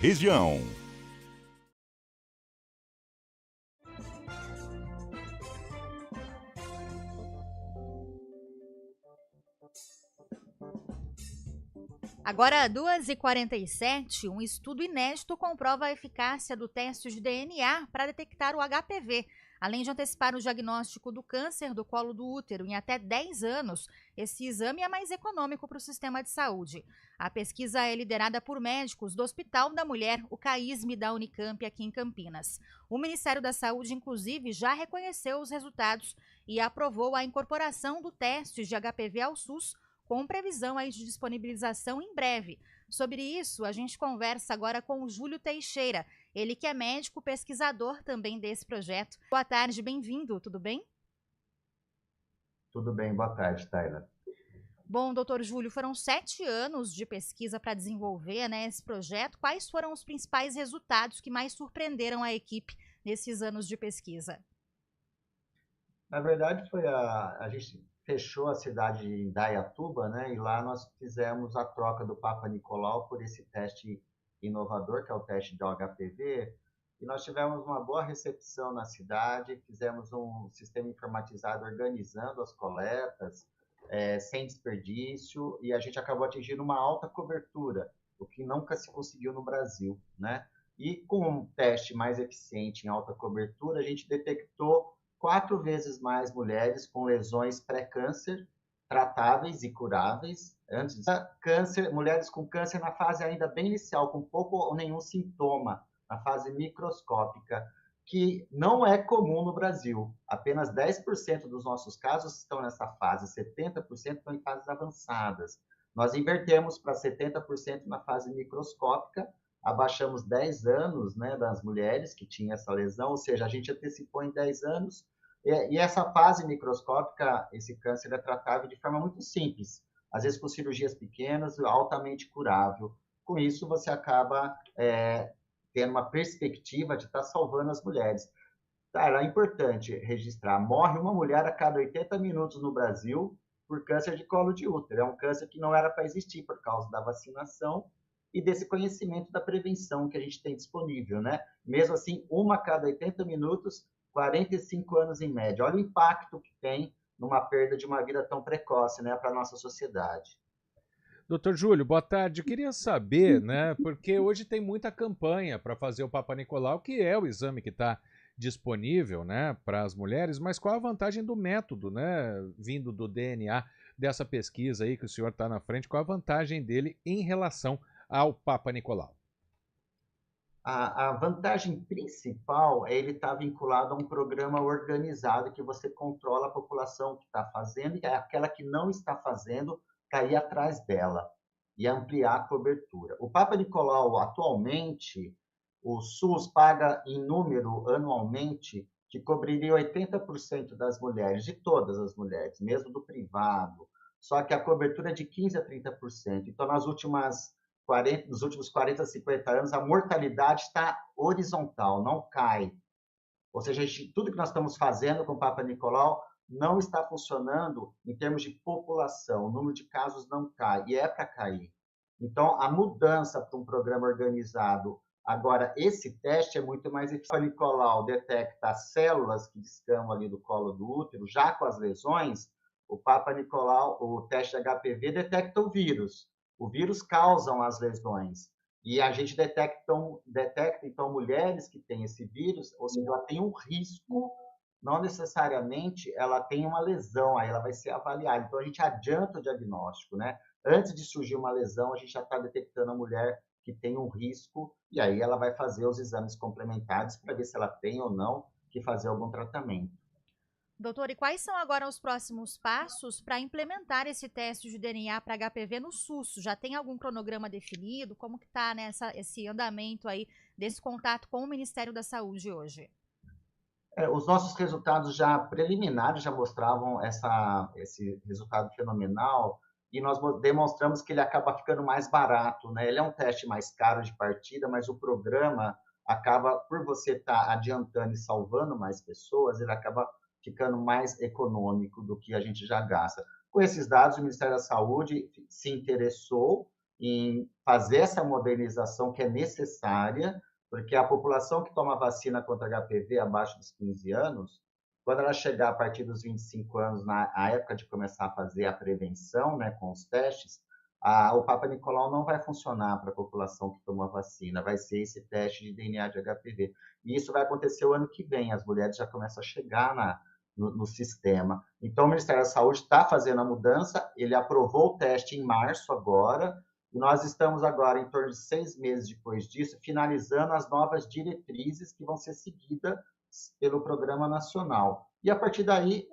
região. Agora, 2h47, um estudo inédito comprova a eficácia do teste de DNA para detectar o HPV. Além de antecipar o diagnóstico do câncer do colo do útero em até 10 anos, esse exame é mais econômico para o sistema de saúde. A pesquisa é liderada por médicos do Hospital da Mulher, o CAISM da Unicamp, aqui em Campinas. O Ministério da Saúde, inclusive, já reconheceu os resultados e aprovou a incorporação do teste de HPV ao SUS, com previsão aí de disponibilização em breve. Sobre isso, a gente conversa agora com o Júlio Teixeira, ele que é médico pesquisador também desse projeto. Boa tarde, bem-vindo, tudo bem? Tudo bem, boa tarde, Tayla. Bom, doutor Júlio, foram 7 anos de pesquisa para desenvolver, né, esse projeto. Quais foram os principais resultados que mais surpreenderam a equipe nesses anos de pesquisa? Na verdade, a gente fechou a cidade de Indaiatuba, né? E lá nós fizemos a troca do Papa Nicolau por esse teste inovador, que é o teste de HPV. E nós tivemos uma boa recepção na cidade, fizemos um sistema informatizado organizando as coletas, sem desperdício, e a gente acabou atingindo uma alta cobertura, o que nunca se conseguiu no Brasil, né? E com um teste mais eficiente em alta cobertura, a gente detectou 4 vezes mais mulheres com lesões pré-câncer tratáveis e curáveis. Antes câncer, mulheres com câncer na fase ainda bem inicial, com pouco ou nenhum sintoma, na fase microscópica, que não é comum no Brasil. Apenas 10% dos nossos casos estão nessa fase, 70% estão em fases avançadas. Nós invertemos para 70% na fase microscópica, abaixamos 10 anos, né, das mulheres que tinham essa lesão, ou seja, a gente antecipou em 10 anos, e essa fase microscópica, esse câncer é tratável de forma muito simples, às vezes com cirurgias pequenas, altamente curável. Com isso, você acaba tendo uma perspectiva de estar salvando as mulheres. Tá, é importante registrar, morre uma mulher a cada 80 minutos no Brasil por câncer de colo de útero. É um câncer que não era para existir por causa da vacinação e desse conhecimento da prevenção que a gente tem disponível, né? Mesmo assim, uma a cada 80 minutos, 45 anos em média. Olha o impacto que tem numa perda de uma vida tão precoce, né, para a nossa sociedade. Doutor Júlio, boa tarde. Eu queria saber, né, porque hoje tem muita campanha para fazer o Papa Nicolau, que é o exame que está disponível, né, para as mulheres, mas qual a vantagem do método, né, vindo do DNA, dessa pesquisa aí que o senhor está na frente, qual a vantagem dele em relação ao Papa Nicolau? A vantagem principal é ele estar vinculado a um programa organizado que você controla a população que está fazendo e aquela que não está fazendo para ir atrás dela e ampliar a cobertura. O Papa Nicolau, atualmente, o SUS paga em número anualmente que cobriria 80% das mulheres, de todas as mulheres, mesmo do privado, só que a cobertura é de 15% a 30%. Então, nos últimos 40, 50 anos, a mortalidade está horizontal, não cai. Ou seja, tudo que nós estamos fazendo com o Papa Nicolau não está funcionando em termos de população. O número de casos não cai, e é para cair. Então, a mudança para um programa organizado. Agora, esse teste é muito mais eficiente. O Papa Nicolau detecta as células que descamam ali do colo do útero, já com as lesões. O Papa Nicolau, o teste HPV, detecta o vírus. O vírus causa as lesões. E a gente detecta, então, mulheres que têm esse vírus, ou seja, ela tem um risco, não necessariamente ela tem uma lesão, aí ela vai ser avaliada. Então, a gente adianta o diagnóstico, né? Antes de surgir uma lesão, a gente já está detectando a mulher que tem um risco, e aí ela vai fazer os exames complementares para ver se ela tem ou não que fazer algum tratamento. Doutor, e quais são agora os próximos passos para implementar esse teste de DNA para HPV no SUS? Já tem algum cronograma definido? Como que está, né, esse andamento aí desse contato com o Ministério da Saúde hoje? Os nossos resultados já preliminares já mostravam esse resultado fenomenal e nós demonstramos que ele acaba ficando mais barato, né? Ele é um teste mais caro de partida, mas o programa acaba, por você estar adiantando e salvando mais pessoas, ele acaba ficando mais econômico do que a gente já gasta. Com esses dados, o Ministério da Saúde se interessou em fazer essa modernização que é necessária, porque a população que toma vacina contra HPV abaixo dos 15 anos, quando ela chegar a partir dos 25 anos, na época de começar a fazer a prevenção, né, com os testes, o Papa Nicolau não vai funcionar para a população que tomou a vacina, vai ser esse teste de DNA de HPV. E isso vai acontecer o ano que vem, as mulheres já começam a chegar no sistema. Então, o Ministério da Saúde está fazendo a mudança, ele aprovou o teste em março agora, e nós estamos agora, em torno de 6 meses depois disso, finalizando as novas diretrizes que vão ser seguidas pelo Programa Nacional. E, a partir daí,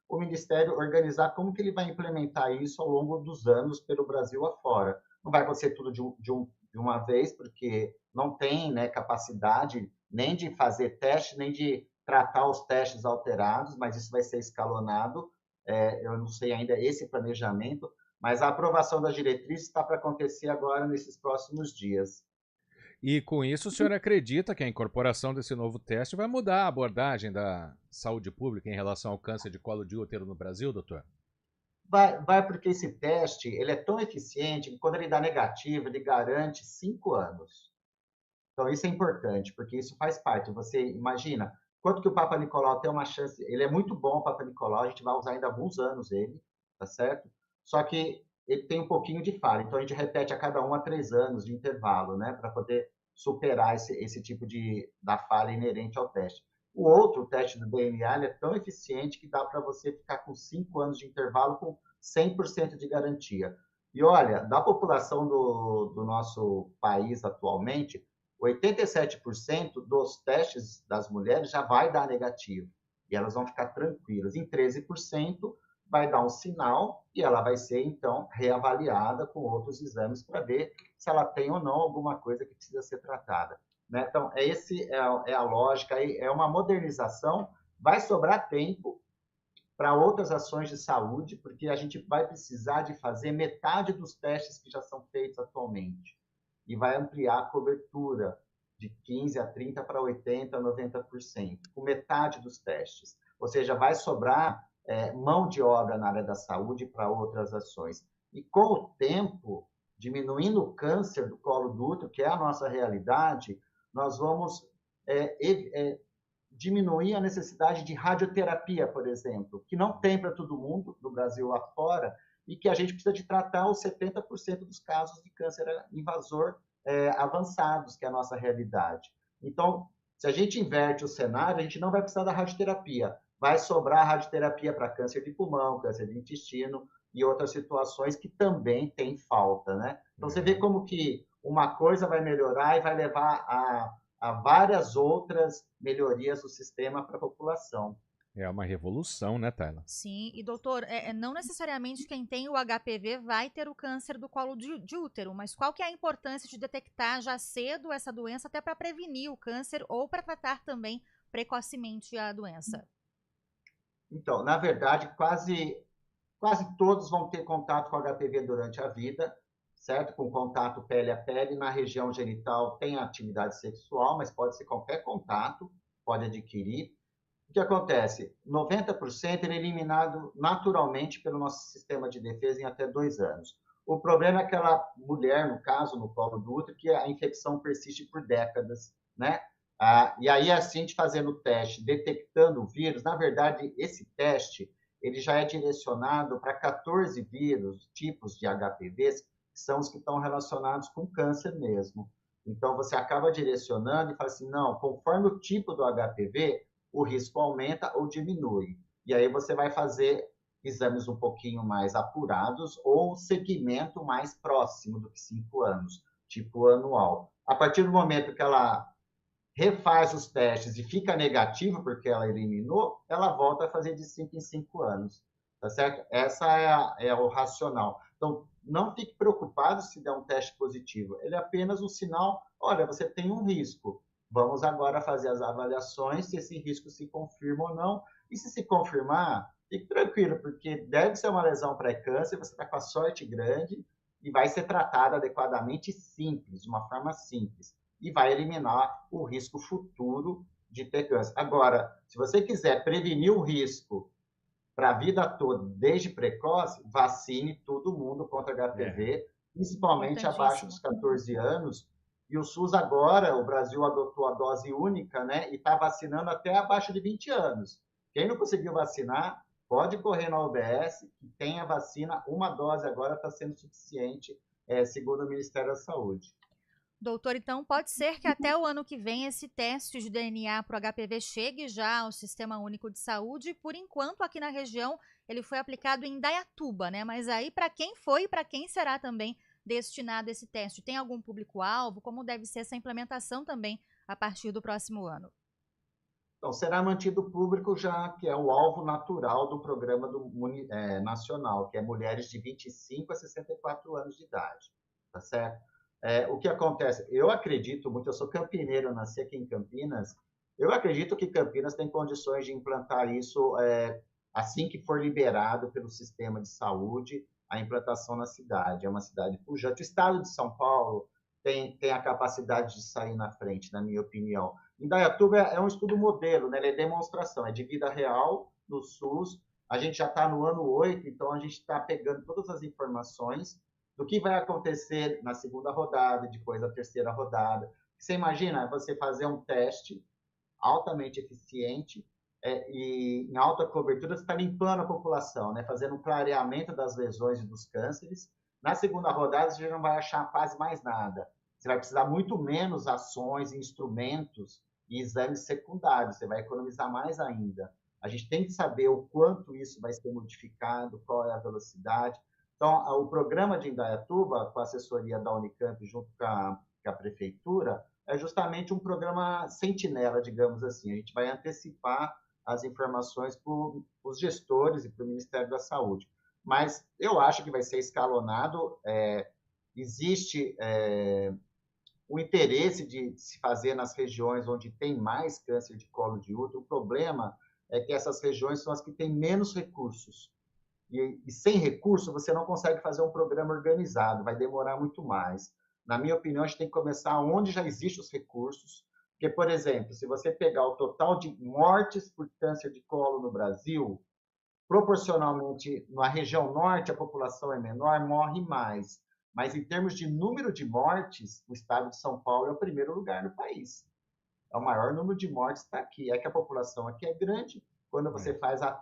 o Ministério organizar como que ele vai implementar isso ao longo dos anos pelo Brasil afora. Não vai acontecer tudo de uma vez, porque não tem, né, capacidade nem de fazer teste, nem de tratar os testes alterados, mas isso vai ser escalonado. Eu não sei ainda esse planejamento, mas a aprovação das diretrizes está para acontecer agora nesses próximos dias. E com isso o senhor acredita que a incorporação desse novo teste vai mudar a abordagem da saúde pública em relação ao câncer de colo de útero no Brasil, doutor? Vai porque esse teste ele é tão eficiente que quando ele dá negativo, ele garante 5 anos. Então isso é importante, porque isso faz parte. Você imagina, quanto que o Papa Nicolau tem uma chance, ele é muito bom, o Papa Nicolau, a gente vai usar ainda alguns anos ele, tá certo? Só que ele tem um pouquinho de falha, então a gente repete a cada 1 a 3 anos de intervalo, né, para poder superar esse tipo da falha inerente ao teste. O outro, o teste do DNA, ele é tão eficiente que dá para você ficar com 5 anos de intervalo com 100% de garantia. E olha, da população do nosso país atualmente, 87% dos testes das mulheres já vai dar negativo. E elas vão ficar tranquilas. Em 13%, vai dar um sinal e ela vai ser, então, reavaliada com outros exames para ver se ela tem ou não alguma coisa que precisa ser tratada. Né? Então, é a lógica, é uma modernização, vai sobrar tempo para outras ações de saúde, porque a gente vai precisar de fazer metade dos testes que já são feitos atualmente. E vai ampliar a cobertura de 15% a 30% para 80% a 90%, com metade dos testes. Ou seja, vai sobrar mão de obra na área da saúde para outras ações. E com o tempo, diminuindo o câncer do colo do útero, que é a nossa realidade, nós vamos diminuir a necessidade de radioterapia, por exemplo, que não tem para todo mundo, do Brasil lá fora, e que a gente precisa de tratar os 70% dos casos de câncer invasor avançados, que é a nossa realidade. Então, se a gente inverte o cenário, a gente não vai precisar da radioterapia. Vai sobrar radioterapia para câncer de pulmão, câncer de intestino e outras situações que também tem falta, né? Então, você vê como que uma coisa vai melhorar e vai levar a várias outras melhorias do sistema para a população. É uma revolução, né, Tayla? Sim, e doutor, não necessariamente quem tem o HPV vai ter o câncer do colo de útero, mas qual que é a importância de detectar já cedo essa doença até para prevenir o câncer ou para tratar também precocemente a doença? Então, na verdade, quase todos vão ter contato com HPV durante a vida, certo? Com contato pele a pele, na região genital tem atividade sexual, mas pode ser qualquer contato, pode adquirir. O que acontece? 90% ele é eliminado naturalmente pelo nosso sistema de defesa em até 2 anos. O problema é aquela mulher, no caso, no colo do útero, que a infecção persiste por décadas, né? E aí, assim, fazendo o teste, detectando o vírus, na verdade, esse teste, ele já é direcionado para 14 vírus, tipos de HPVs, que são os que estão relacionados com câncer mesmo. Então, você acaba direcionando e fala assim, não, conforme o tipo do HPV, o risco aumenta ou diminui. E aí você vai fazer exames um pouquinho mais apurados ou segmento mais próximo do que 5 anos, tipo anual. A partir do momento que ela refaz os testes e fica negativo porque ela eliminou, ela volta a fazer de 5 em 5 anos, tá certo? Essa é o racional. Então, não fique preocupado se der um teste positivo. Ele é apenas um sinal, olha, você tem um risco. Vamos agora fazer as avaliações, se esse risco se confirma ou não. E se confirmar, fique tranquilo, porque deve ser uma lesão pré-câncer, você está com a sorte grande e vai ser tratada adequadamente simples, de uma forma simples. E vai eliminar o risco futuro de ter câncer. Agora, se você quiser prevenir o risco para a vida toda, desde precoce, vacine todo mundo contra HPV, principalmente abaixo dos 14 anos. E o SUS agora, o Brasil adotou a dose única, né? E está vacinando até abaixo de 20 anos. Quem não conseguiu vacinar, pode correr na UBS, que tem a vacina, uma dose agora está sendo suficiente, segundo o Ministério da Saúde. Doutor, então pode ser que até o ano que vem esse teste de DNA para o HPV chegue já ao Sistema Único de Saúde. Por enquanto, aqui na região, ele foi aplicado em Indaiatuba, né? Mas aí, para quem foi e para quem será também destinado esse teste? Tem algum público-alvo? Como deve ser essa implementação também a partir do próximo ano? Então, será mantido o público já que é o alvo natural do programa nacional, que é mulheres de 25 a 64 anos de idade, tá certo? O que acontece? Eu acredito muito, eu sou campineiro, eu nasci aqui em Campinas, eu acredito que Campinas tem condições de implantar isso assim que for liberado pelo sistema de saúde, a implantação na cidade. É uma cidade pujante. O estado de São Paulo tem a capacidade de sair na frente, na minha opinião. Indaiatuba é um estudo modelo, né? Ele é demonstração, é de vida real no SUS. A gente já está no ano 8, então a gente está pegando todas as informações do que vai acontecer na segunda rodada, depois da terceira rodada. Você imagina você fazer um teste altamente eficiente e em alta cobertura, você está limpando a população, né? Fazendo um clareamento das lesões e dos cânceres. Na segunda rodada, você já não vai achar quase mais nada. Você vai precisar muito menos ações, instrumentos e exames secundários. Você vai economizar mais ainda. A gente tem que saber o quanto isso vai ser modificado, qual é a velocidade. Então, o programa de Indaiatuba, com a assessoria da Unicamp, junto com a prefeitura, é justamente um programa sentinela, digamos assim. A gente vai antecipar as informações para os gestores e para o Ministério da Saúde. Mas eu acho que vai ser escalonado. Existe o interesse de se fazer nas regiões onde tem mais câncer de colo de útero. O problema é que essas regiões são as que têm menos recursos. E sem recurso, você não consegue fazer um programa organizado, vai demorar muito mais. Na minha opinião, a gente tem que começar onde já existem os recursos, porque, por exemplo, se você pegar o total de mortes por câncer de colo no Brasil, proporcionalmente, na região norte, a população é menor, morre mais. Mas, em termos de número de mortes, o estado de São Paulo é o primeiro lugar no país. É o maior número de mortes está aqui. É que a população aqui é grande. Quando você faz a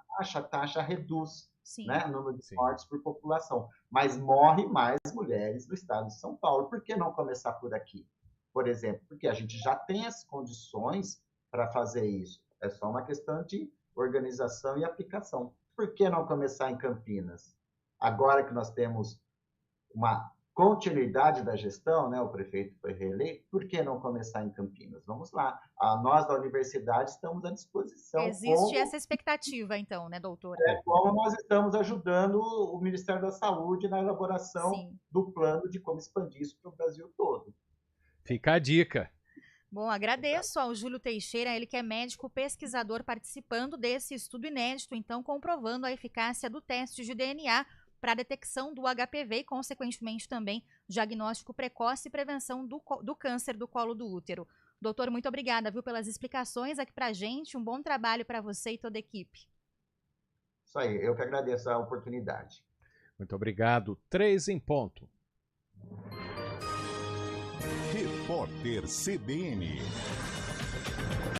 taxa reduz. Né, o número de mortes por população. Mas morre mais mulheres no estado de São Paulo. Por que não começar por aqui? Por exemplo, porque a gente já tem as condições para fazer isso. É só uma questão de organização e aplicação. Por que não começar em Campinas? Agora que nós temos uma continuidade da gestão, né, o prefeito foi reeleito, por que não começar em Campinas? Vamos lá. Nós da universidade estamos à disposição. Existe essa expectativa, então, né, doutora? Como nós estamos ajudando o Ministério da Saúde na elaboração do plano de como expandir isso para o Brasil todo. Fica a dica. Bom, agradeço ao Júlio Teixeira, ele que é médico pesquisador participando desse estudo inédito, então comprovando a eficácia do teste de DNA para a detecção do HPV e, consequentemente, também diagnóstico precoce e prevenção do câncer do colo do útero. Doutor, muito obrigada, viu, pelas explicações aqui para a gente. Um bom trabalho para você e toda a equipe. Isso aí, eu que agradeço a oportunidade. Muito obrigado. 3 em ponto. Repórter CBN.